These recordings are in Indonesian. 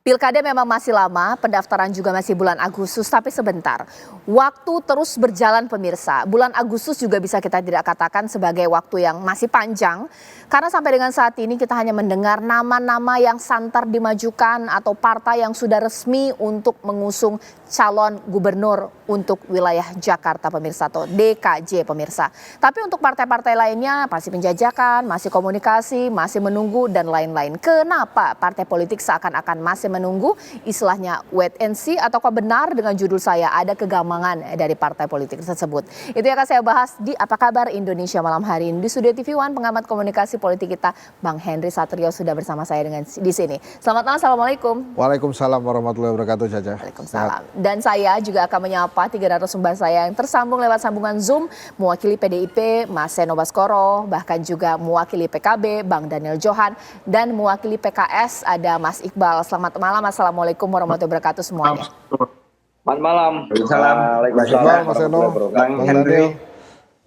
Pilkada memang masih lama, pendaftaran juga masih bulan Agustus, tapi sebentar. Waktu terus berjalan pemirsa. Bulan Agustus juga bisa kita tidak katakan sebagai waktu yang masih panjang. Karena sampai dengan saat ini kita hanya mendengar nama-nama yang santer dimajukan atau partai yang sudah resmi untuk mengusung calon gubernur untuk wilayah Jakarta pemirsa atau DKJ pemirsa. Tapi untuk partai-partai lainnya masih penjajakan, masih komunikasi, masih menunggu dan lain-lain. Kenapa partai politik seakan-akan masih menunggu, istilahnya wait and see, ataukah benar dengan judul saya ada kegamangan dari partai politik tersebut? Itu yang akan saya bahas di Apa Kabar Indonesia malam hari ini. Di Studio TV One, pengamat komunikasi politik kita Bang Henry Satrio sudah bersama saya di sini. Selamat malam, assalamualaikum. Waalaikumsalam warahmatullahi wabarakatuh, Caca. Waalaikumsalam. Dan saya juga akan menyapa tiga narasumber saya yang tersambung lewat sambungan Zoom, mewakili PDIP Mas Seno Baskoro, bahkan juga mewakili PKB Bang Daniel Johan, dan mewakili PKS ada Mas Iqbal. Selamat malam, assalamualaikum warahmatullahi wabarakatuh semuanya. Selamat malam. Waalaikumsalam, Mas Seno, Bang Henry.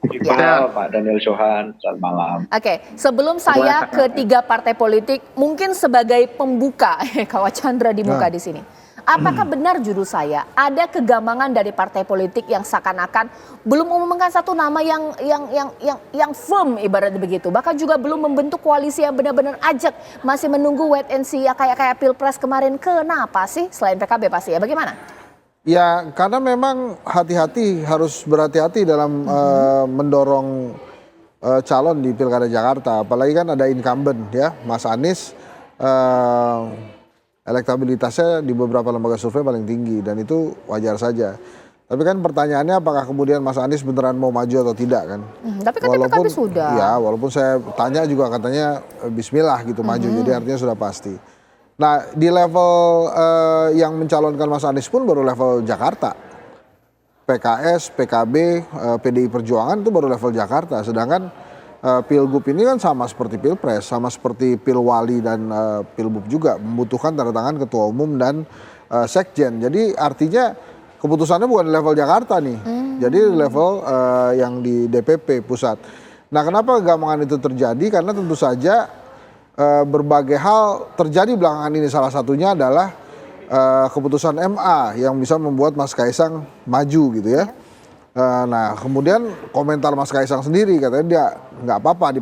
Ya. Pak Daniel Johan, selamat malam. Oke, sebelum saya ke tiga partai politik, mungkin sebagai pembuka, Kawat Chandra di muka di sini. Apakah benar judul saya ada kegamangan dari partai politik yang seakan-akan belum mengumumkan satu nama yang firm ibaratnya begitu, bahkan juga belum membentuk koalisi yang benar-benar ajak, masih menunggu wait and see ya kayak Pilpres kemarin. Kenapa sih selain PKB pasti ya, bagaimana? Ya, karena memang hati-hati, harus berhati-hati dalam mendorong calon di Pilkada Jakarta. Apalagi kan ada incumbent ya, Mas Anies. Elektabilitasnya di beberapa lembaga survei paling tinggi dan itu wajar saja. Tapi kan pertanyaannya apakah kemudian Mas Anies beneran mau maju atau tidak kan? Tapi kan PKB sudah. Ya, walaupun saya tanya juga katanya Bismillah gitu maju, jadi artinya sudah pasti. Nah di level yang mencalonkan Mas Anies pun baru level Jakarta. PKS, PKB, PDI Perjuangan itu baru level Jakarta. Sedangkan Pilgub ini kan sama seperti Pilpres, sama seperti Pilwali dan Pilbub juga membutuhkan tanda tangan Ketua Umum dan Sekjen. Jadi artinya keputusannya bukan di level Jakarta nih, jadi di level yang di DPP pusat. Nah kenapa kegamangan itu terjadi? Karena tentu saja berbagai hal terjadi belakangan ini. Salah satunya adalah keputusan MA yang bisa membuat Mas Kaisang maju gitu ya. Nah kemudian komentar Mas Kaisang sendiri katanya dia nggak apa-apa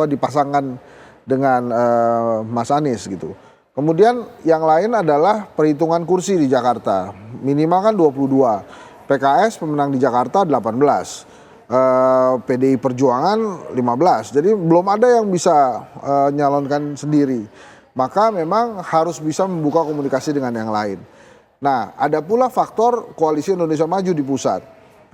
dipasangkan dengan Mas Anies gitu. Kemudian yang lain adalah perhitungan kursi di Jakarta, minimal kan 22. PKS pemenang di Jakarta 18, PDI Perjuangan 15. Jadi belum ada yang bisa nyalonkan sendiri. Maka memang harus bisa membuka komunikasi dengan yang lain. Nah ada pula faktor Koalisi Indonesia Maju di pusat.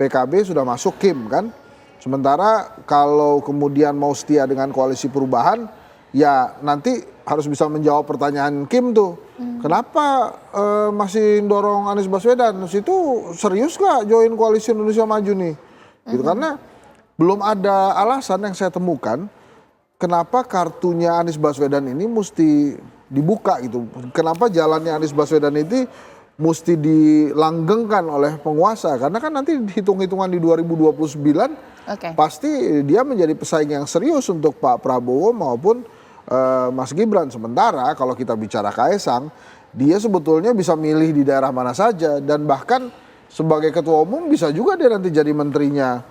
PKB sudah masuk Kim kan, sementara kalau kemudian mau setia dengan koalisi perubahan, ya nanti harus bisa menjawab pertanyaan Kim tuh, kenapa masih dorong Anies Baswedan, itu serius gak join koalisi Indonesia Maju nih, gitu karena belum ada alasan yang saya temukan kenapa kartunya Anies Baswedan ini mesti dibuka gitu, kenapa jalannya Anies Baswedan itu mesti dilanggengkan oleh penguasa, karena kan nanti hitung-hitungan di 2029 pasti dia menjadi pesaing yang serius untuk Pak Prabowo maupun Mas Gibran. Sementara kalau kita bicara Kaisang, dia sebetulnya bisa milih di daerah mana saja dan bahkan sebagai ketua umum bisa juga dia nanti jadi menterinya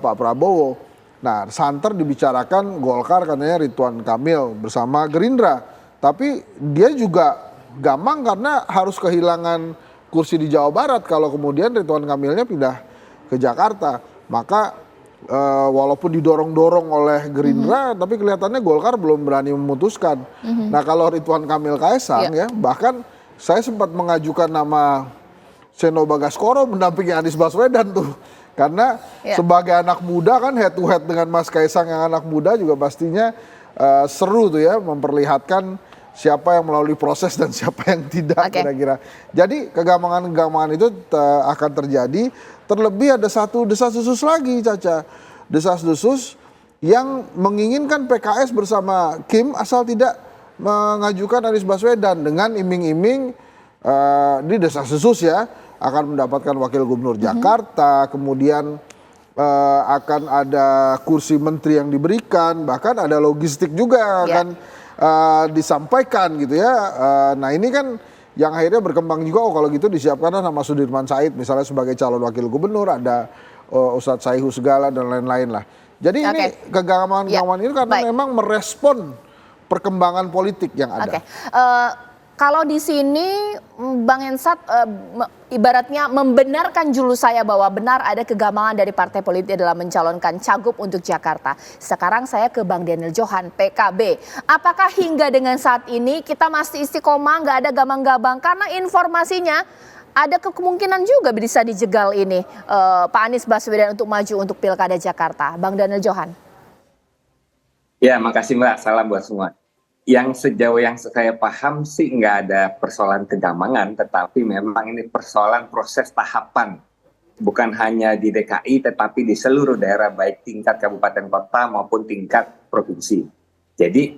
Pak Prabowo. Nah santer dibicarakan Golkar katanya Ridwan Kamil bersama Gerindra, tapi dia juga gampang karena harus kehilangan kursi di Jawa Barat kalau kemudian Ridwan Kamilnya pindah ke Jakarta. Maka walaupun didorong-dorong oleh Gerindra, tapi kelihatannya Golkar belum berani memutuskan. Nah kalau Ridwan Kamil Kaisang ya, bahkan saya sempat mengajukan nama Seno Baskoro mendampingi Anies Baswedan tuh. Karena sebagai anak muda kan head to head dengan Mas Kaisang yang anak muda juga pastinya seru tuh ya, memperlihatkan siapa yang melalui proses dan siapa yang tidak kira-kira. Jadi kegamangan-kegamangan itu akan terjadi. Terlebih ada satu desas-desus lagi Caca. Desas-desus yang menginginkan PKS bersama Kim asal tidak mengajukan Anies Baswedan dengan iming-iming di desas-desus ya akan mendapatkan wakil gubernur Jakarta, kemudian akan ada kursi menteri yang diberikan, bahkan ada logistik juga akan disampaikan gitu ya. Nah ini kan yang akhirnya berkembang juga, oh kalau gitu disiapkan nama Sudirman Said misalnya sebagai calon wakil gubernur, ada Ustadz Saihu segala dan lain-lain lah. Jadi ini kegaman-kegaman ini karena memang merespon perkembangan politik yang ada. Kalau di sini Bang Hensat ibaratnya membenarkan julu saya bahwa benar ada kegamangan dari partai politik dalam mencalonkan cagup untuk Jakarta. Sekarang saya ke Bang Daniel Johan, PKB. Apakah hingga dengan saat ini kita masih istiqomah, nggak ada gamang-gabang? Karena informasinya ada kemungkinan juga bisa dijegal ini Pak Anies Baswedan untuk maju untuk Pilkada Jakarta. Bang Daniel Johan. Ya, makasih Mbak. Salam buat semua. Yang sejauh yang saya paham sih nggak ada persoalan kegamangan, tetapi memang ini persoalan proses tahapan. Bukan hanya di DKI, tetapi di seluruh daerah, baik tingkat kabupaten kota maupun tingkat provinsi. Jadi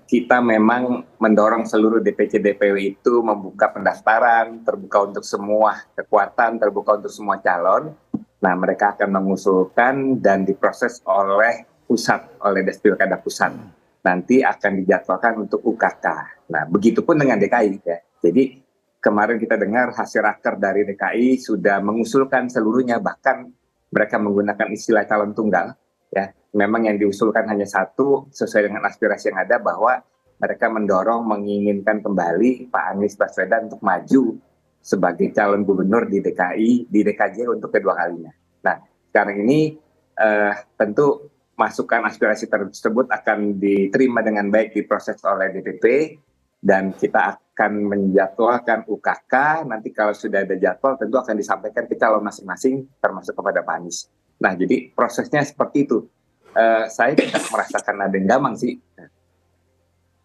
kita memang mendorong seluruh DPC DPW itu membuka pendaftaran, terbuka untuk semua kekuatan, terbuka untuk semua calon. Nah, mereka akan mengusulkan dan diproses oleh pusat, oleh Despilkada Pusat. Nanti akan dijadwalkan untuk UKK. Nah, begitupun dengan DKI ya. Jadi kemarin kita dengar hasil raker dari DKI sudah mengusulkan seluruhnya, bahkan mereka menggunakan istilah calon tunggal ya. Memang yang diusulkan hanya satu sesuai dengan aspirasi yang ada, bahwa mereka mendorong menginginkan kembali Pak Anies Baswedan untuk maju sebagai calon gubernur di DKI, di DKJ untuk kedua kalinya. Nah, sekarang ini tentu masukan aspirasi tersebut akan diterima dengan baik, diproses oleh DPP, dan kita akan menjadwalkan UKK. Nanti kalau sudah ada jadwal tentu akan disampaikan ke calon masing-masing termasuk kepada Pak Anies. Nah, jadi prosesnya seperti itu. Saya tidak merasakan ada yang gamang sih.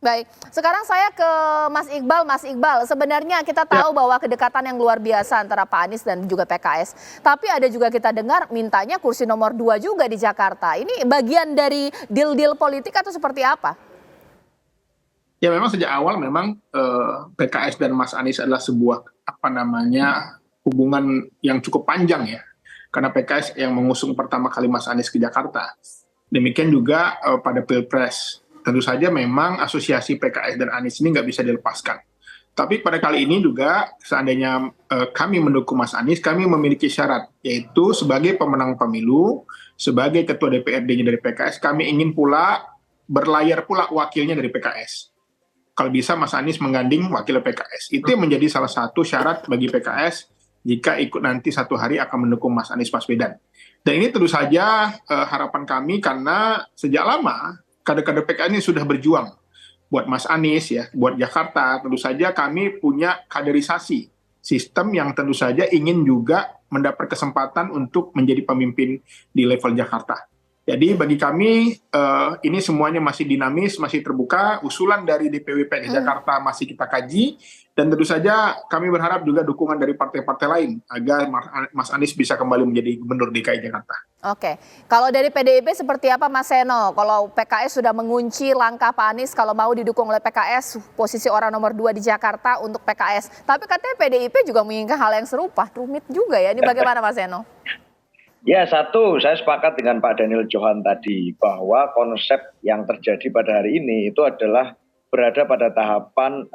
Baik, sekarang saya ke Mas Iqbal. Mas Iqbal, sebenarnya kita tahu bahwa kedekatan yang luar biasa antara Pak Anies dan juga PKS. Tapi ada juga kita dengar mintanya kursi nomor 2 juga di Jakarta. Ini bagian dari deal-deal politik atau seperti apa? Ya memang sejak awal memang PKS dan Mas Anies adalah sebuah hubungan yang cukup panjang ya. Karena PKS yang mengusung pertama kali Mas Anies ke Jakarta. Demikian juga pada Pilpres. Tentu saja memang asosiasi PKS dan Anies ini nggak bisa dilepaskan. Tapi pada kali ini juga seandainya kami mendukung Mas Anies, kami memiliki syarat, yaitu sebagai pemenang pemilu, sebagai ketua DPRD-nya dari PKS, kami ingin pula berlayar pula wakilnya dari PKS. Kalau bisa Mas Anies mengganding wakil PKS. Itu yang menjadi salah satu syarat bagi PKS jika ikut nanti satu hari akan mendukung Mas Anies Baswedan. Dan ini tentu saja harapan kami, karena sejak lama kader-kader PKS ini sudah berjuang buat Mas Anies ya, buat Jakarta. Tentu saja kami punya kaderisasi sistem yang tentu saja ingin juga mendapat kesempatan untuk menjadi pemimpin di level Jakarta. Jadi bagi kami ini semuanya masih dinamis, masih terbuka. Usulan dari DPW PKS Jakarta masih kita kaji, dan tentu saja kami berharap juga dukungan dari partai-partai lain agar Mas Anies bisa kembali menjadi gubernur DKI Jakarta. Oke, kalau dari PDIP seperti apa Mas Seno? Kalau PKS sudah mengunci langkah Pak Anies kalau mau didukung oleh PKS, posisi orang nomor 2 di Jakarta untuk PKS. Tapi katanya PDIP juga menginginkan hal yang serupa, rumit juga ya. Ini bagaimana Mas Seno? Ya, satu, saya sepakat dengan Pak Daniel Johan tadi bahwa konsep yang terjadi pada hari ini itu adalah berada pada tahapan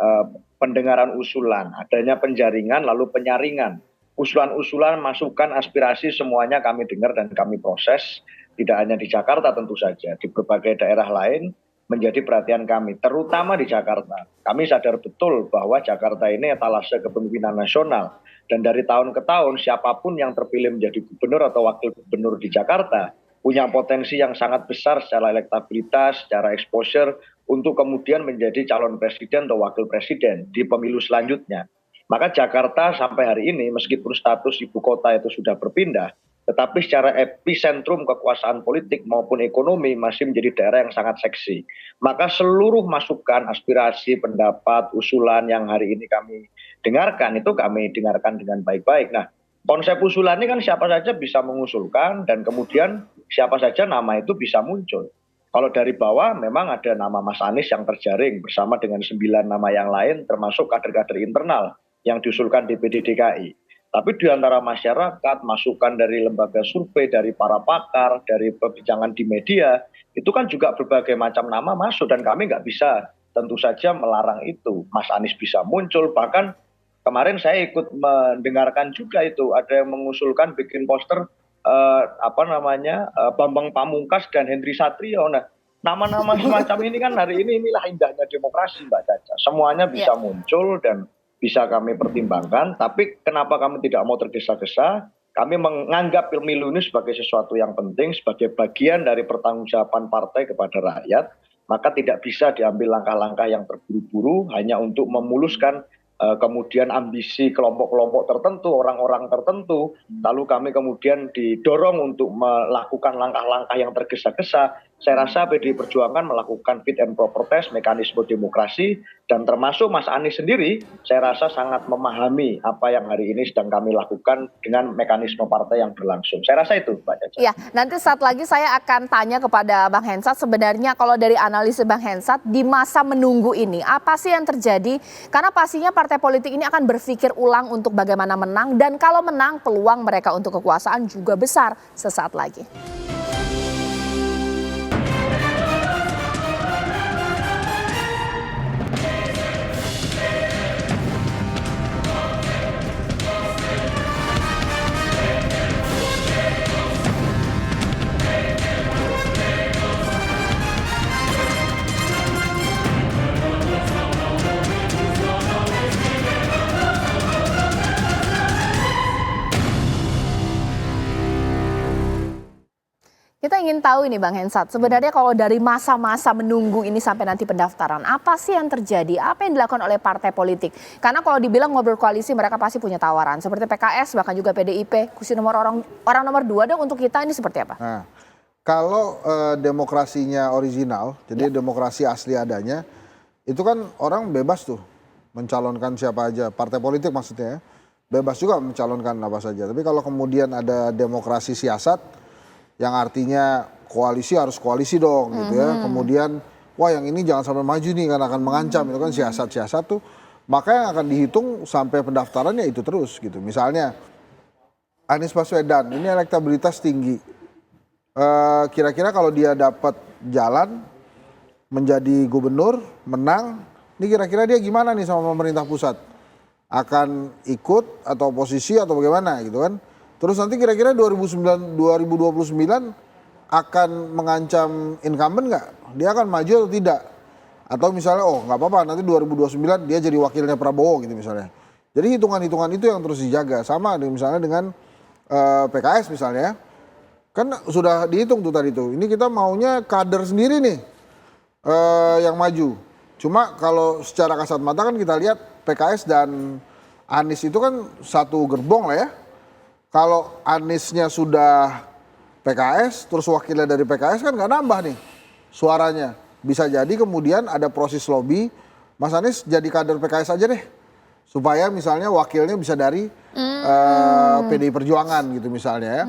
pendengaran usulan, adanya penjaringan lalu penyaringan. Usulan-usulan, masukan, aspirasi semuanya kami dengar dan kami proses, tidak hanya di Jakarta tentu saja, di berbagai daerah lain menjadi perhatian kami, terutama di Jakarta. Kami sadar betul bahwa Jakarta ini etalase kepemimpinan nasional. Dan dari tahun ke tahun, siapapun yang terpilih menjadi gubernur atau wakil gubernur di Jakarta punya potensi yang sangat besar secara elektabilitas, secara exposure, untuk kemudian menjadi calon presiden atau wakil presiden di pemilu selanjutnya. Maka Jakarta sampai hari ini, meskipun status ibu kota itu sudah berpindah, tetapi secara epicentrum kekuasaan politik maupun ekonomi masih menjadi daerah yang sangat seksi. Maka seluruh masukan, aspirasi, pendapat, usulan yang hari ini kami dengarkan, itu kami dengarkan dengan baik-baik. Nah, konsep usulan ini kan siapa saja bisa mengusulkan, dan kemudian siapa saja nama itu bisa muncul. Kalau dari bawah memang ada nama Mas Anies yang terjaring bersama dengan 9 nama yang lain, termasuk kader-kader internal yang diusulkan DPD DKI. Tapi di antara masyarakat, masukan dari lembaga survei, dari para pakar, dari perbincangan di media, itu kan juga berbagai macam nama masuk, dan kami nggak bisa tentu saja melarang itu. Mas Anies bisa muncul, bahkan kemarin saya ikut mendengarkan juga itu ada yang mengusulkan bikin poster Bambang Pamungkas dan Henry Satrio. Nah, nama-nama semacam ini kan hari ini inilah indahnya demokrasi, Mbak Caca. Semuanya bisa muncul dan bisa kami pertimbangkan, tapi kenapa kami tidak mau tergesa-gesa? Kami menganggap pemilu ini sebagai sesuatu yang penting, sebagai bagian dari pertanggungjawaban partai kepada rakyat, maka tidak bisa diambil langkah-langkah yang terburu-buru hanya untuk memuluskan kemudian ambisi kelompok-kelompok tertentu, orang-orang tertentu, lalu kami kemudian didorong untuk melakukan langkah-langkah yang tergesa-gesa. Saya rasa PDI Perjuangan melakukan fit and proper test, mekanisme demokrasi, dan termasuk Mas Anies sendiri, saya rasa sangat memahami apa yang hari ini sedang kami lakukan dengan mekanisme partai yang berlangsung. Saya rasa itu, Mbak Caca. Ya, nanti saat lagi saya akan tanya kepada Bang Hensat, sebenarnya kalau dari analisis Bang Hensat, di masa menunggu ini, apa sih yang terjadi? Karena pastinya partai politik ini akan berpikir ulang untuk bagaimana menang, dan kalau menang, peluang mereka untuk kekuasaan juga besar sesaat lagi. Kita ingin tahu ini Bang Hensat, sebenarnya kalau dari masa-masa menunggu ini sampai nanti pendaftaran, apa sih yang terjadi? Apa yang dilakukan oleh partai politik? Karena kalau dibilang mau berkoalisi mereka pasti punya tawaran. Seperti PKS, bahkan juga PDIP, kursi orang nomor 2 dong untuk kita ini seperti apa? Nah, kalau demokrasinya original, jadi demokrasi asli adanya, itu kan orang bebas tuh mencalonkan siapa aja, partai politik maksudnya ya, bebas juga mencalonkan apa saja. Tapi kalau kemudian ada demokrasi siasat, yang artinya koalisi harus koalisi dong gitu ya. Kemudian wah yang ini jangan sampai maju nih karena akan mengancam, itu kan siasat-siasat tuh. Maka yang akan dihitung sampai pendaftarannya itu terus gitu. Misalnya Anies Baswedan ini elektabilitas tinggi. Kira-kira kalau dia dapat jalan menjadi gubernur, menang, ini kira-kira dia gimana nih sama pemerintah pusat? Akan ikut atau oposisi atau bagaimana gitu kan? Terus nanti kira-kira 2029 akan mengancam incumbent nggak? Dia akan maju atau tidak? Atau misalnya nggak apa-apa nanti 2029 dia jadi wakilnya Prabowo gitu misalnya. Jadi hitungan-hitungan itu yang terus dijaga. Sama misalnya dengan PKS misalnya. Kan sudah dihitung tuh tadi tuh. Ini kita maunya kader sendiri nih yang maju. Cuma kalau secara kasat mata kan kita lihat PKS dan Anies itu kan satu gerbong lah ya. Kalau Aniesnya sudah PKS, terus wakilnya dari PKS kan nggak nambah nih suaranya. Bisa jadi kemudian ada proses lobby, Mas Anies jadi kader PKS aja deh. Supaya misalnya wakilnya bisa dari PDI Perjuangan gitu misalnya ya.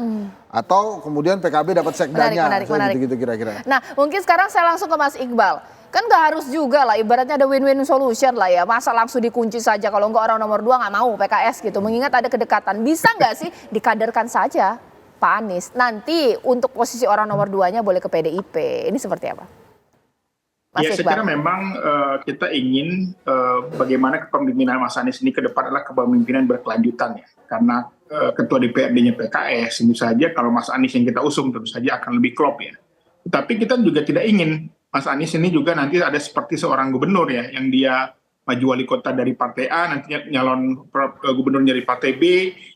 Atau kemudian PKB dapat sekdanya, gitu-gitu kira-kira. Nah mungkin sekarang saya langsung ke Mas Iqbal. Kan nggak harus juga lah, ibaratnya ada win-win solution lah ya. Masa langsung dikunci saja, kalau nggak orang nomor 2 nggak mau PKS gitu. Mengingat ada kedekatan, bisa nggak sih dikaderkan saja Pak Anies? Nanti untuk posisi orang nomor 2-nya boleh ke PDIP. Ini seperti apa? Mas Ya, saya kira memang kita ingin bagaimana kepemimpinan Mas Anies ini ke depan adalah kepemimpinan berkelanjutan ya. Karena ketua DPRD-nya PKS, tentu saja kalau Mas Anies yang kita usung tentu saja akan lebih klop ya. Tetapi kita juga tidak ingin Mas Anies ini juga nanti ada seperti seorang gubernur ya, yang dia maju wali kota dari partai A, nantinya nyalon gubernur dari partai B,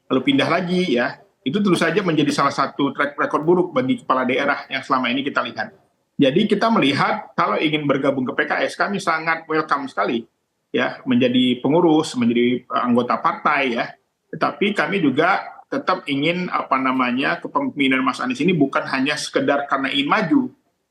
lalu pindah lagi ya. Itu tentu saja menjadi salah satu track record buruk bagi kepala daerah yang selama ini kita lihat. Jadi kita melihat kalau ingin bergabung ke PKS, kami sangat welcome sekali ya menjadi pengurus, menjadi anggota partai ya. Tetapi kami juga tetap ingin kepemimpinan Mas Anies ini bukan hanya sekedar karena ingin maju,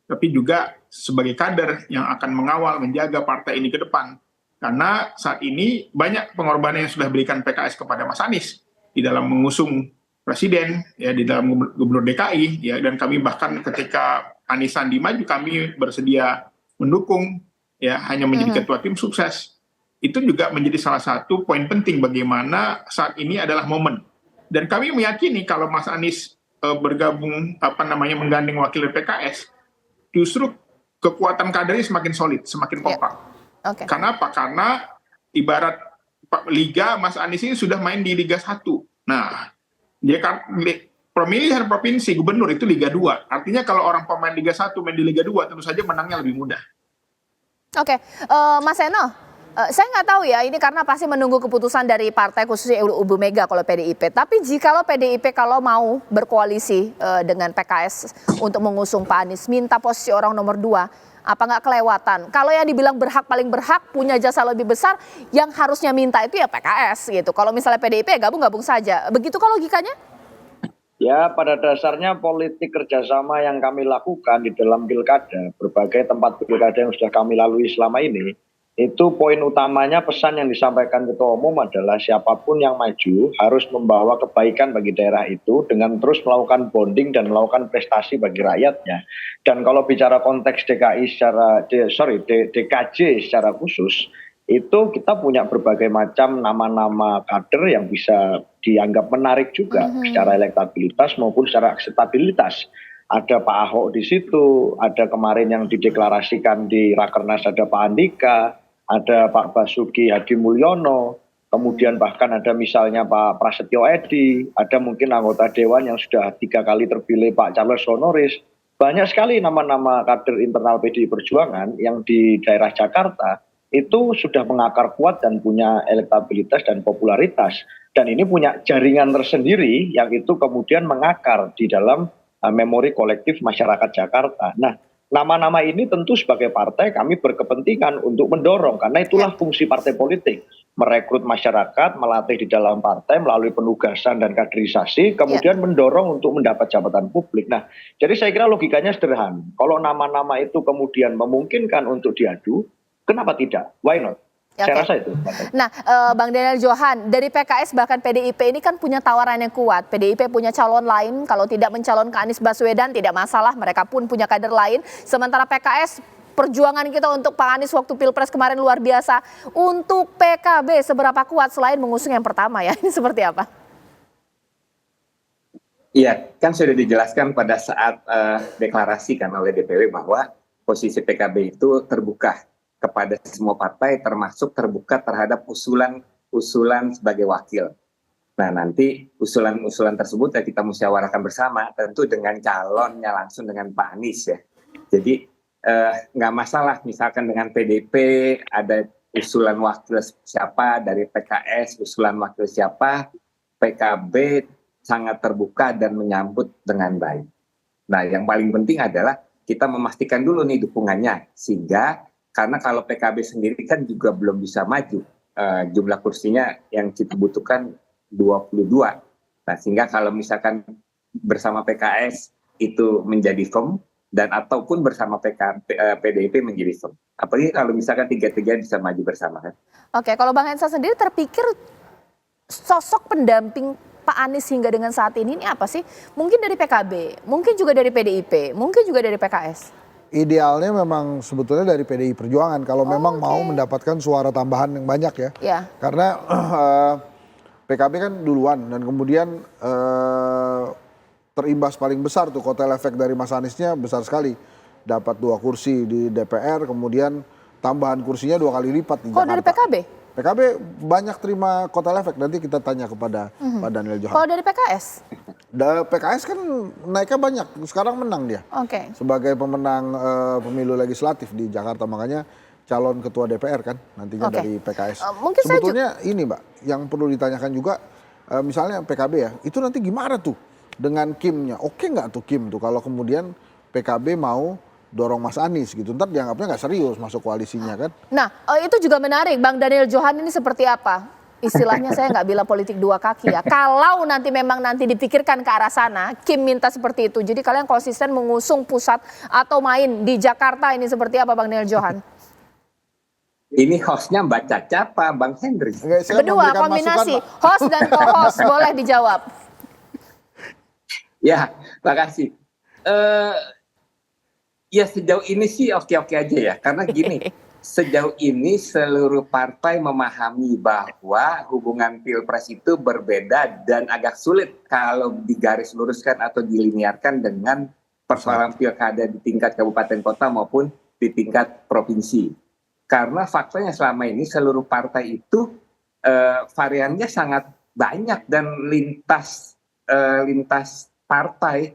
tapi juga sebagai kader yang akan mengawal, menjaga partai ini ke depan. Karena saat ini banyak pengorbanan yang sudah diberikan PKS kepada Mas Anies di dalam mengusung presiden, ya di dalam gubernur DKI, ya, dan kami bahkan ketika Anies Sandi maju, kami bersedia mendukung, ya hanya menjadi ketua tim sukses. Itu juga menjadi salah satu poin penting bagaimana saat ini adalah momen. Dan kami meyakini kalau Mas Anies bergabung, menggandeng wakil PKS, justru kekuatan kadernya semakin solid, semakin kompak. Oke. Karena apa? Karena ibarat Liga, Mas Anies ini sudah main di Liga 1. Nah, dia kan pemilihan provinsi gubernur itu Liga 2. Artinya kalau orang pemain Liga 1 main di Liga 2, tentu saja menangnya lebih mudah. Oke, Mas Eno, saya nggak tahu ya, ini karena pasti menunggu keputusan dari partai khususnya Ibu Mega kalau PDIP. Tapi jikalau PDIP kalau mau berkoalisi dengan PKS untuk mengusung Pak Anies, minta posisi orang nomor 2, apa nggak kelewatan? Kalau yang dibilang paling berhak, punya jasa lebih besar, yang harusnya minta itu ya PKS gitu. Kalau misalnya PDIP ya gabung-gabung saja. Begitu kalau logikanya? Ya, pada dasarnya politik kerjasama yang kami lakukan di dalam pilkada, berbagai tempat pilkada yang sudah kami lalui selama ini, itu poin utamanya pesan yang disampaikan Ketua Umum adalah siapapun yang maju harus membawa kebaikan bagi daerah itu dengan terus melakukan bonding dan melakukan prestasi bagi rakyatnya. Dan kalau bicara konteks DKJ secara khusus, itu kita punya berbagai macam nama-nama kader yang bisa dianggap menarik juga secara elektabilitas maupun secara akseptabilitas. Ada Pak Ahok di situ, ada kemarin yang dideklarasikan di Rakernas ada Pak Andika, ada Pak Basuki Hadi Mulyono, kemudian bahkan ada misalnya Pak Prasetyo Edy, ada mungkin anggota Dewan yang sudah 3 kali terpilih Pak Charles Honoris. Banyak sekali nama-nama kader internal PDI Perjuangan yang di daerah Jakarta itu sudah mengakar kuat dan punya elektabilitas dan popularitas. Dan ini punya jaringan tersendiri yang itu kemudian mengakar di dalam memori kolektif masyarakat Jakarta. Nah, nama-nama ini tentu sebagai partai kami berkepentingan untuk mendorong, karena itulah fungsi partai politik. Merekrut masyarakat, melatih di dalam partai melalui penugasan dan kaderisasi, kemudian mendorong untuk mendapat jabatan publik. Nah, jadi saya kira logikanya sederhana. Kalau nama-nama itu kemudian memungkinkan untuk diadu, kenapa tidak? Why not? Saya rasa itu. Nah, Bang Daniel Johan, dari PKS bahkan PDIP ini kan punya tawaran yang kuat. PDIP punya calon lain, kalau tidak mencalonkan Anies Baswedan tidak masalah, mereka pun punya kader lain. Sementara PKS, perjuangan kita untuk Pak Anies waktu Pilpres kemarin luar biasa. Untuk PKB seberapa kuat selain mengusung yang pertama ya? Ini seperti apa? Iya, kan sudah dijelaskan pada saat deklarasi kan oleh DPW bahwa posisi PKB itu terbuka kepada semua partai, termasuk terbuka terhadap usulan sebagai wakil. Nah, nanti usulan tersebut ya kita musyawarahkan bersama, tentu dengan calonnya langsung dengan Pak Anies ya. Jadi nggak masalah misalkan dengan PDIP ada usulan wakil siapa, dari PKS usulan wakil siapa, PKB sangat terbuka dan menyambut dengan baik. Nah, yang paling penting adalah kita memastikan dulu nih dukungannya, sehingga karena kalau PKB sendiri kan juga belum bisa maju, jumlah kursinya yang kita butuhkan 22. Nah, sehingga kalau misalkan bersama PKS itu menjadi firm, dan ataupun bersama PDIP menjadi firm. Apalagi kalau misalkan tiga-tiga bisa maju bersama kan. Oke, kalau Bang Hensa sendiri terpikir sosok pendamping Pak Anies hingga dengan saat ini apa sih? Mungkin dari PKB, mungkin juga dari PDIP, mungkin juga dari PKS. Idealnya memang sebetulnya dari PDI Perjuangan kalau memang mau mendapatkan suara tambahan yang banyak ya. Karena PKB kan duluan dan kemudian terimbas paling besar tuh kotel efek dari Mas Aniesnya besar sekali. Dapat 2 kursi di DPR, kemudian tambahan kursinya 2 kali lipat di Jakarta. Kalau dari PKB? PKB banyak terima kotel efek, nanti kita tanya kepada Pak Daniel Johan. Kalau dari PKS? PKS kan naiknya banyak, sekarang menang dia. Sebagai pemenang pemilu legislatif di Jakarta, makanya calon ketua DPR kan nantinya dari PKS. Sebetulnya ini Mbak, yang perlu ditanyakan juga, misalnya PKB ya, itu nanti gimana tuh dengan Kimnya? Oke nggak tuh Kim tuh kalau kemudian PKB mau dorong Mas Anies gitu, ntar dianggapnya nggak serius masuk koalisinya kan. Nah, itu juga menarik, Bang Daniel Johan ini seperti apa? Istilahnya saya nggak bilang politik 2 kaki ya. Kalau nanti memang nanti dipikirkan ke arah sana, Kim minta seperti itu. Jadi kalian konsisten mengusung pusat atau main di Jakarta ini seperti apa Bang Daniel Johan? Ini hostnya Mbak Caca apa Bang Hendri? Berdua, kombinasi. Host dan co-host, boleh dijawab. Ya, makasih. Ya sejauh ini sih oke-oke aja ya, karena gini, sejauh ini seluruh partai memahami bahwa hubungan Pilpres itu berbeda dan agak sulit kalau digaris luruskan atau dilinearkan dengan persoalan pilkada di tingkat kabupaten kota maupun di tingkat provinsi. Karena faktanya selama ini seluruh partai itu variannya sangat banyak dan lintas partai.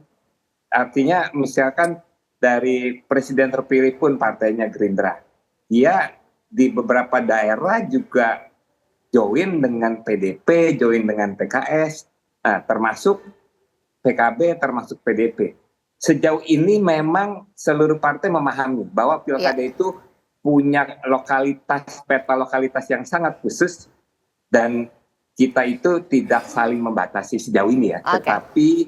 Artinya misalkan dari presiden terpilih pun partainya Gerindra. Dia di beberapa daerah juga join dengan PDP, join dengan PKS, termasuk PKB, termasuk PDP. Sejauh ini memang seluruh partai memahami bahwa pilkada itu punya peta lokalitas yang sangat khusus, dan kita itu tidak saling membatasi sejauh ini ya. Tetapi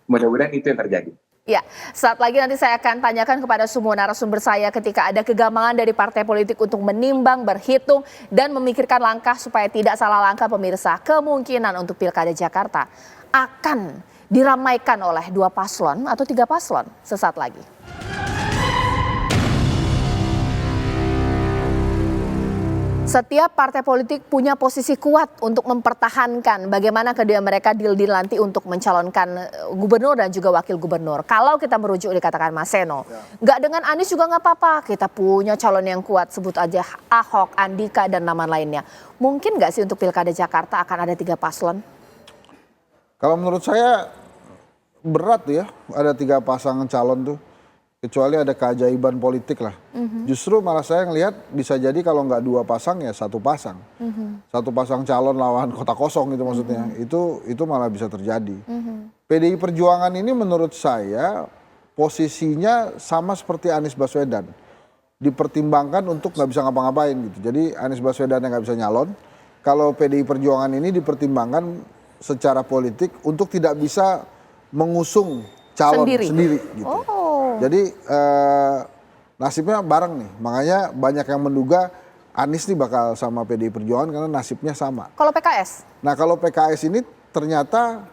mudah-mudahan itu yang terjadi. Ya, saat lagi nanti saya akan tanyakan kepada semua narasumber saya ketika ada kegambangan dari partai politik untuk menimbang, berhitung, dan memikirkan langkah supaya tidak salah langkah pemirsa. Kemungkinan untuk Pilkada Jakarta akan diramaikan oleh 2 paslon atau 3 paslon sesaat lagi. Setiap partai politik punya posisi kuat untuk mempertahankan bagaimana kedua mereka deal-deal nanti untuk mencalonkan gubernur dan juga wakil gubernur. Kalau kita merujuk dikatakan Mas Seno, nggak dengan Anies juga nggak apa-apa. Kita punya calon yang kuat, sebut aja Ahok, Andika, dan nama lainnya. Mungkin nggak sih untuk Pilkada Jakarta akan ada 3 paslon? Kalau menurut saya berat ya, ada 3 pasangan calon tuh. Kecuali ada keajaiban politik lah. Justru malah saya ngelihat bisa jadi kalau nggak 2 pasang ya 1 pasang. 1 pasang calon lawan kota kosong gitu maksudnya. Itu malah bisa terjadi. PDI Perjuangan ini menurut saya posisinya sama seperti Anies Baswedan. Dipertimbangkan untuk nggak bisa ngapa-ngapain gitu. Jadi Anies Baswedan yang nggak bisa nyalon. Kalau PDI Perjuangan ini dipertimbangkan secara politik untuk tidak bisa mengusung calon sendiri gitu. Jadi nasibnya bareng nih, makanya banyak yang menduga Anies nih bakal sama PDI Perjuangan karena nasibnya sama. Kalau PKS? Nah kalau PKS ini ternyata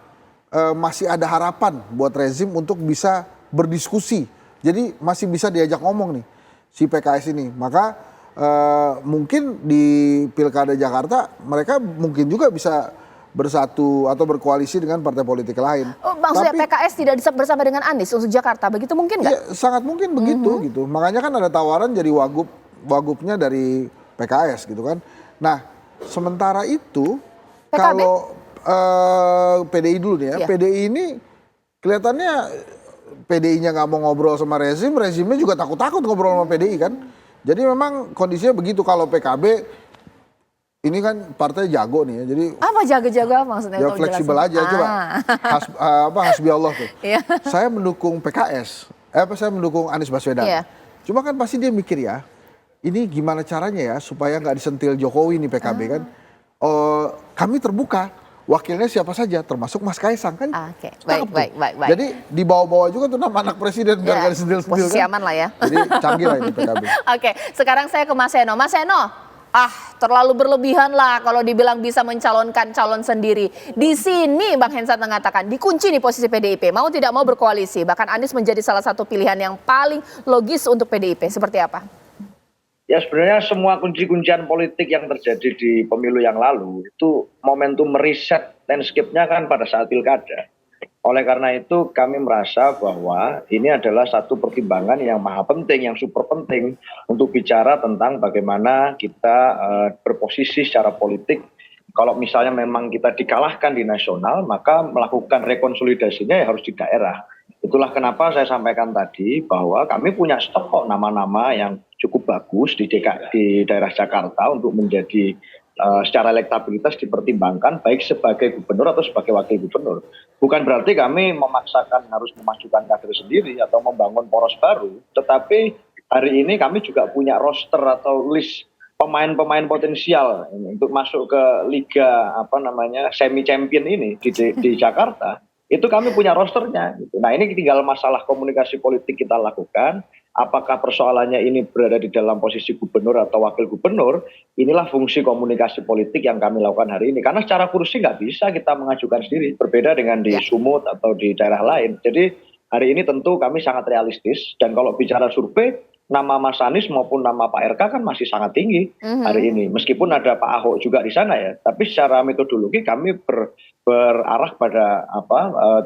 masih ada harapan buat rezim untuk bisa berdiskusi. Jadi masih bisa diajak ngomong nih si PKS ini. Maka mungkin di Pilkada Jakarta mereka mungkin juga bisa bersatu atau berkoalisi dengan partai politik lain. Maksudnya PKS tidak bersama dengan Anies untuk Jakarta, begitu mungkin nggak? Ya, sangat mungkin begitu gitu. Makanya kan ada tawaran jadi wagubnya dari PKS gitu kan. Nah, sementara itu PKB? Kalau PDI dulu nih ya, PDI ini kelihatannya PDI-nya nggak mau ngobrol sama rezimnya juga takut-takut ngobrol sama PDI kan. Jadi memang kondisinya begitu. Kalau PKB ini kan partai jago nih ya, jadi apa jago-jago maksudnya? Ya fleksibel aja coba. Hasbi Allah tuh. Saya mendukung PKS, saya mendukung Anies Baswedan. Cuma kan pasti dia mikir ya, ini gimana caranya ya supaya nggak disentil Jokowi nih PKB kan. Kami terbuka, wakilnya siapa saja, termasuk Mas Kaisang kan. Baik. Jadi dibawa-bawa juga tuh nama anak presiden biar nggak disentil-sentil kan. Posisi aman lah ya. Jadi canggih lah ini PKB. Oke, sekarang saya ke Mas Seno. Mas Seno, terlalu berlebihan lah kalau dibilang bisa mencalonkan calon sendiri. Di sini Bang Hensat mengatakan dikunci nih posisi PDIP. Mau tidak mau berkoalisi. Bahkan Anies menjadi salah satu pilihan yang paling logis untuk PDIP. Seperti apa? Ya sebenarnya semua kunci-kuncian politik yang terjadi di pemilu yang lalu itu momentum meriset landscape-nya kan pada saat pilkada. Oleh karena itu kami merasa bahwa ini adalah satu pertimbangan yang maha penting, yang super penting untuk bicara tentang bagaimana kita berposisi secara politik. Kalau misalnya memang kita dikalahkan di nasional, maka melakukan rekonsolidasinya ya harus di daerah. Itulah kenapa saya sampaikan tadi bahwa kami punya stok kok nama-nama yang cukup bagus di daerah Jakarta untuk menjadi secara elektabilitas dipertimbangkan baik sebagai gubernur atau sebagai wakil gubernur. Bukan berarti kami memaksakan harus memajukan kader sendiri atau membangun poros baru, tetapi hari ini kami juga punya roster atau list pemain-pemain potensial untuk masuk ke liga semi champion ini di Jakarta. Itu kami punya rosternya. Nah ini tinggal masalah komunikasi politik kita lakukan. Apakah persoalannya ini berada di dalam posisi gubernur atau wakil gubernur, inilah fungsi komunikasi politik yang kami lakukan hari ini. Karena secara kursi nggak bisa kita mengajukan sendiri, berbeda dengan di Sumut atau di daerah lain. Jadi hari ini tentu kami sangat realistis, dan kalau bicara survei, nama Mas Anies maupun nama Pak RK kan masih sangat tinggi hari ini. Meskipun ada Pak Ahok juga di sana ya, tapi secara metodologi kami berarah pada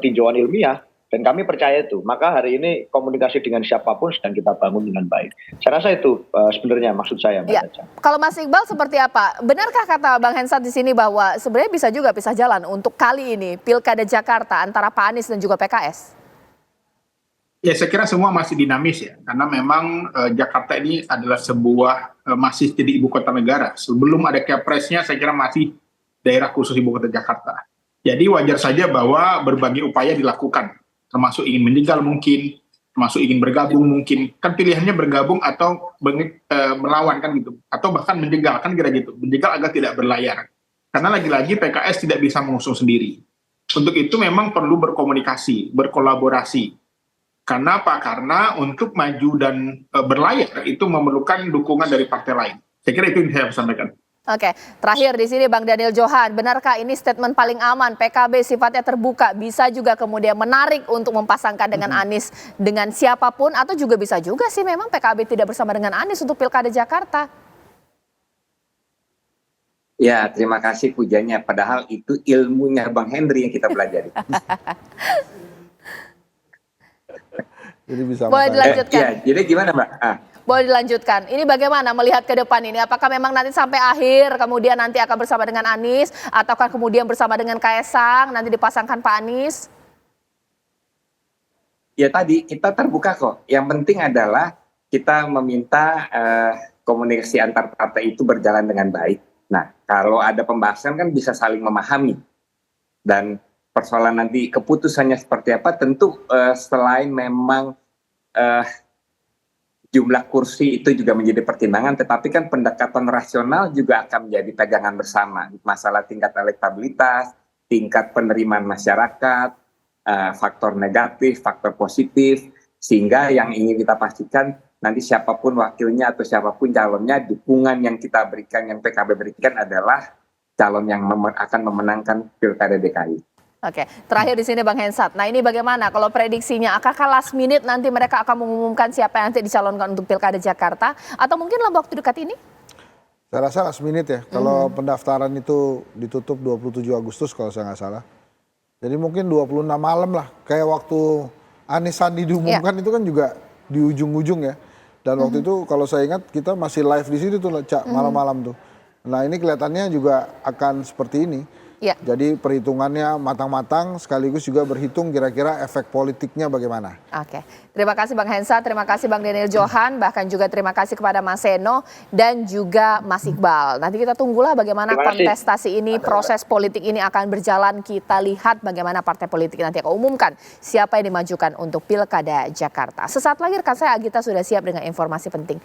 tinjauan ilmiah. Dan kami percaya itu. Maka hari ini komunikasi dengan siapapun sedang kita bangun dengan baik. Saya rasa itu sebenarnya maksud saya, Mbak Ya, Caca. kalau Mas Iqbal seperti apa? Benarkah kata Bang Hensat di sini bahwa sebenarnya bisa juga pisah jalan untuk kali ini Pilkada Jakarta antara Pak Anies dan juga PKS? Ya, saya kira semua masih dinamis ya, karena memang Jakarta ini adalah sebuah masih jadi ibu kota negara. Sebelum ada Kepresnya, saya kira masih daerah khusus ibu kota Jakarta. Jadi wajar saja bahwa berbagai upaya dilakukan, termasuk ingin menjegal mungkin, termasuk ingin bergabung mungkin. Kan pilihannya bergabung atau melawan kan gitu, atau bahkan menjegal kan kira gitu. Menjegal agar tidak berlayar, karena lagi-lagi PKS tidak bisa mengusung sendiri. Untuk itu memang perlu berkomunikasi, berkolaborasi. Karena apa? Karena untuk maju dan berlayar itu memerlukan dukungan dari partai lain. Saya kira itu yang saya sampaikan. Oke, terakhir di sini Bang Daniel Johan, benarkah ini statement paling aman? PKB sifatnya terbuka, bisa juga kemudian menarik untuk mempasangkan dengan Anies dengan siapapun, atau juga bisa juga sih memang PKB tidak bersama dengan Anies untuk Pilkada Jakarta? Ya, terima kasih pujiannya. Padahal itu ilmunya Bang Henry yang kita pelajari. Jadi bisa Boleh dilanjutkan. Ya, jadi gimana, Mbak? Boleh dilanjutkan. Ini bagaimana melihat ke depan ini? Apakah memang nanti sampai akhir kemudian nanti akan bersama dengan Anies, ataukah kemudian bersama dengan Kaesang nanti dipasangkan Pak Anies? Ya tadi kita terbuka kok. Yang penting adalah kita meminta komunikasi antar partai itu berjalan dengan baik. Nah, kalau ada pembahasan kan bisa saling memahami. Dan persoalan nanti keputusannya seperti apa, tentu selain memang jumlah kursi itu juga menjadi pertimbangan, tetapi kan pendekatan rasional juga akan menjadi pegangan bersama. Masalah tingkat elektabilitas, tingkat penerimaan masyarakat, faktor negatif, faktor positif, sehingga yang ingin kita pastikan nanti siapapun wakilnya atau siapapun calonnya, dukungan yang kita berikan, yang PKB berikan adalah calon yang akan memenangkan Pilkada DKI. Oke, terakhir di sini Bang Hensat. Nah ini bagaimana kalau prediksinya? Apakah last minute nanti mereka akan mengumumkan siapa yang nanti dicalonkan untuk Pilkada Jakarta? Atau mungkin dalam waktu dekat ini? Saya rasa last minute ya. Kalau pendaftaran itu ditutup 27 Agustus kalau saya nggak salah. Jadi mungkin 26 malam lah. Kayak waktu Anies Sandi diumumkan itu kan juga di ujung-ujung ya. Dan waktu itu kalau saya ingat kita masih live di situ tuh Cak, malam-malam tuh. Nah ini kelihatannya juga akan seperti ini. Ya. Jadi perhitungannya matang-matang sekaligus juga berhitung kira-kira efek politiknya bagaimana. Oke, terima kasih Bang Hensat, terima kasih Bang Daniel Johan, bahkan juga terima kasih kepada Mas Seno dan juga Mas Iqbal. Nanti kita tunggulah bagaimana kontestasi ini, proses politik ini akan berjalan. Kita lihat bagaimana partai politik nanti akan umumkan siapa yang dimajukan untuk Pilkada Jakarta. Sesaat lagi rekan saya Agita sudah siap dengan informasi penting.